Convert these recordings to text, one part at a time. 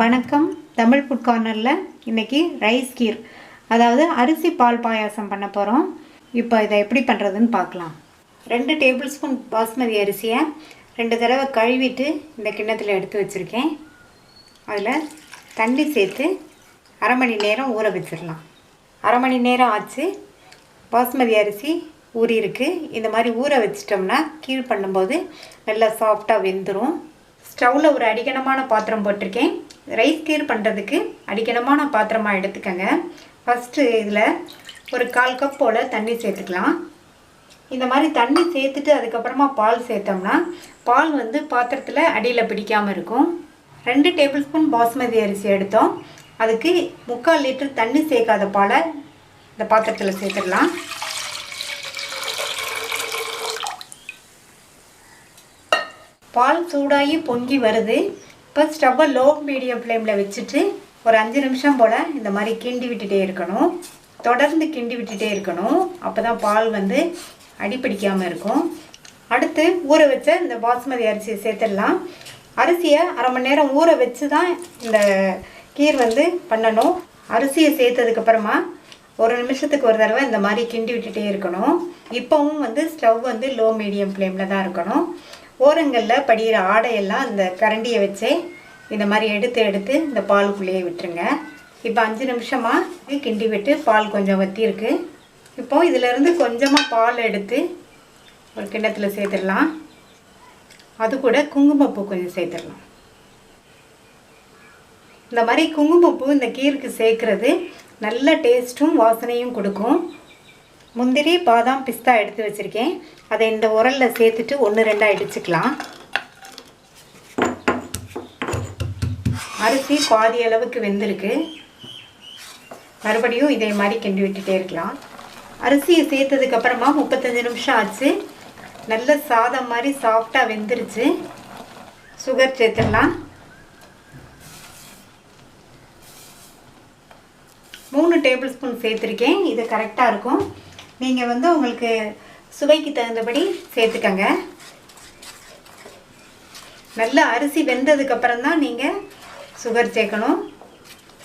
வணக்கம். தமிழ் ஃபுட் கார்னரில் இன்றைக்கி ரைஸ் கீர், அதாவது அரிசி பால் பாயாசம் பண்ண போகிறோம். இப்போ இதை எப்படி பண்ணுறதுன்னு பார்க்கலாம். 2 டேபிள் ஸ்பூன் பாஸ்மதி அரிசியை 2 தடவை கழுவிட்டு இந்த கிண்ணத்தில் எடுத்து வச்சுருக்கேன். அதில் தண்ணி சேர்த்து அரை மணி நேரம் ஊற வச்சிடலாம். அரை மணி நேரம் ஆச்சு. பாஸ்மதி அரிசி ஊறியிருக்கு. இந்த மாதிரி ஊற வச்சிட்டோம்னா கீர் பண்ணும்போது நல்லா சாஃப்டாக வெந்துடும். ஸ்டவ்வில் ஒரு அடிக்கனமான பாத்திரம் போட்டிருக்கேன். ரைஸ் கீர் பண்ணுறதுக்கு அடிக்கனமான பாத்திரமாக எடுத்துக்கோங்க. ஃபஸ்ட்டு இதில் ஒரு 1/4 கப் போல் தண்ணி சேர்த்துக்கலாம். இந்த மாதிரி தண்ணி சேர்த்துட்டு அதுக்கப்புறமா பால் சேர்த்தோம்னா பால் பாத்திரத்தில் அடியில் பிடிக்காமல் இருக்கும். 2 டேபிள் ஸ்பூன் பாஸ்மதி அரிசி எடுத்தோம். அதுக்கு 3/4 லிட்டர் தண்ணி சேர்க்காத பாலை இந்த பாத்திரத்தில் சேர்த்துடலாம். பால் சூடாகி பொங்கி வருது. இப்போ ஸ்டவ்வை லோ மீடியம் ஃப்ளேமில் வச்சுட்டு ஒரு 5 நிமிஷம் போல் இந்த மாதிரி கிண்டி விட்டுட்டே இருக்கணும். தொடர்ந்து கிண்டி விட்டுட்டே இருக்கணும். அப்போ தான் பால் அடிப்பிடிக்காமல் இருக்கும். அடுத்து ஊற வச்ச இந்த பாஸ்மதி அரிசியை சேர்த்துடலாம். அரிசியை அரை மணி நேரம் ஊற வச்சு தான் இந்த கீர் பண்ணணும். அரிசியை சேர்த்ததுக்கப்புறமா ஒரு நிமிஷத்துக்கு ஒரு தடவை இந்த மாதிரி கிண்டி விட்டுட்டே இருக்கணும். இப்போவும் ஸ்டவ் லோ மீடியம் ஃப்ளேமில் தான் இருக்கணும். ஓரங்களில் படிகிற ஆடையெல்லாம் இந்த கரண்டியை வச்சே இந்த மாதிரி எடுத்து இந்த பாலுக்குள்ளேயே விட்டுருங்க. இப்போ 5 நிமிஷமாக கிண்டி விட்டு பால் கொஞ்சம் வற்றிருக்கு. இப்போது இதிலேருந்து கொஞ்சமாக பால் எடுத்து ஒரு கிண்ணத்தில் சேர்த்துடலாம். அது கூட குங்குமப்பூ கொஞ்சம் சேர்த்துடலாம். இந்த மாதிரி குங்குமப்பூ இந்த கீருக்கு சேர்க்குறது நல்ல டேஸ்ட்டும் வாசனையும் கொடுக்கும். முந்திரி, பாதாம், பிஸ்தா எடுத்து வச்சுருக்கேன். அதை இந்த உரலில் சேர்த்துட்டு 1-2 இடிச்சுக்கலாம். அரிசி பாதி அளவுக்கு வெந்திருக்கு. மறுபடியும் இதே மாதிரி கிண்டி விட்டுட்டே இருக்கலாம். அரிசியை சேர்த்ததுக்கப்புறமா 35 நிமிஷம் ஆச்சு. நல்ல சாதம் மாதிரி சாஃப்டாக வெந்துருச்சு. சுகர் சேர்த்துடலாம். 3 டேபிள் ஸ்பூன் சேர்த்துருக்கேன். இது கரெக்டாக இருக்கும். நீங்கள் உங்களுக்கு சுவைக்கு தகுந்தபடி சேர்த்துக்கங்க. நல்லா அரிசி வெந்ததுக்கப்புறம் தான் நீங்கள் சுகர் சேர்க்கணும்.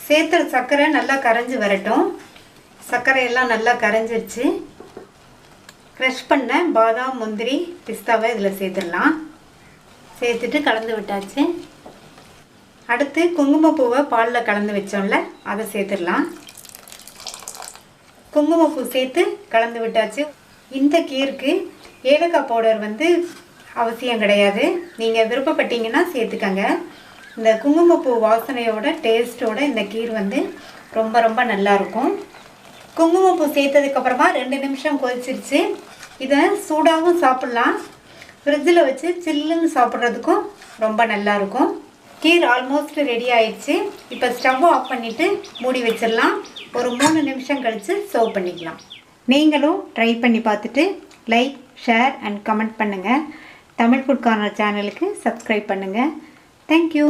சேர்த்துற சர்க்கரை நல்லா கரைஞ்சி வரட்டும். சர்க்கரையெல்லாம் நல்லா கரைஞ்சிருச்சு. க்ரஷ் பண்ண பாதாம், முந்திரி, பிஸ்தாவை இதில் சேர்த்துடலாம். சேர்த்துட்டு கலந்து விட்டாச்சு. அடுத்து குங்குமப்பூவை பாலில் கலந்து வச்சோம்ல, அதை சேர்த்துடலாம். குங்குமப்பூ சேர்த்து கலந்து விட்டாச்சு. இந்த கீருக்கு ஏலக்காய் பவுடர் அவசியம் கிடையாது. நீங்கள் விருப்பப்பட்டீங்கன்னா சேர்த்துக்கங்க. இந்த குங்குமப்பூ வாசனையோட டேஸ்ட்டோட இந்த கீர் ரொம்ப ரொம்ப நல்லாயிருக்கும். குங்குமப்பூ சேர்த்ததுக்கப்புறமா 2 நிமிஷம் கொதிச்சிருச்சு. இதை சூடாகவும் சாப்பிட்லாம். ஃப்ரிட்ஜில் வச்சு சில்லுன்னு சாப்பிட்றதுக்கும் ரொம்ப நல்லாயிருக்கும். கீர் ஆல்மோஸ்ட் ரெடி ஆயிடுச்சு. இப்போ ஸ்டவ் ஆஃப் பண்ணிவிட்டு மூடி வச்சிடலாம். ஒரு 3 நிமிஷம் கழித்து சர்வ் பண்ணிக்கலாம். நீங்களும் ட்ரை பண்ணி பார்த்துட்டு லைக், ஷேர் அண்ட் கமெண்ட் பண்ணுங்கள். தமிழ் ஃபுட் கார்னர் சேனலுக்கு சப்ஸ்கிரைப் பண்ணுங்கள். தேங்க்யூ.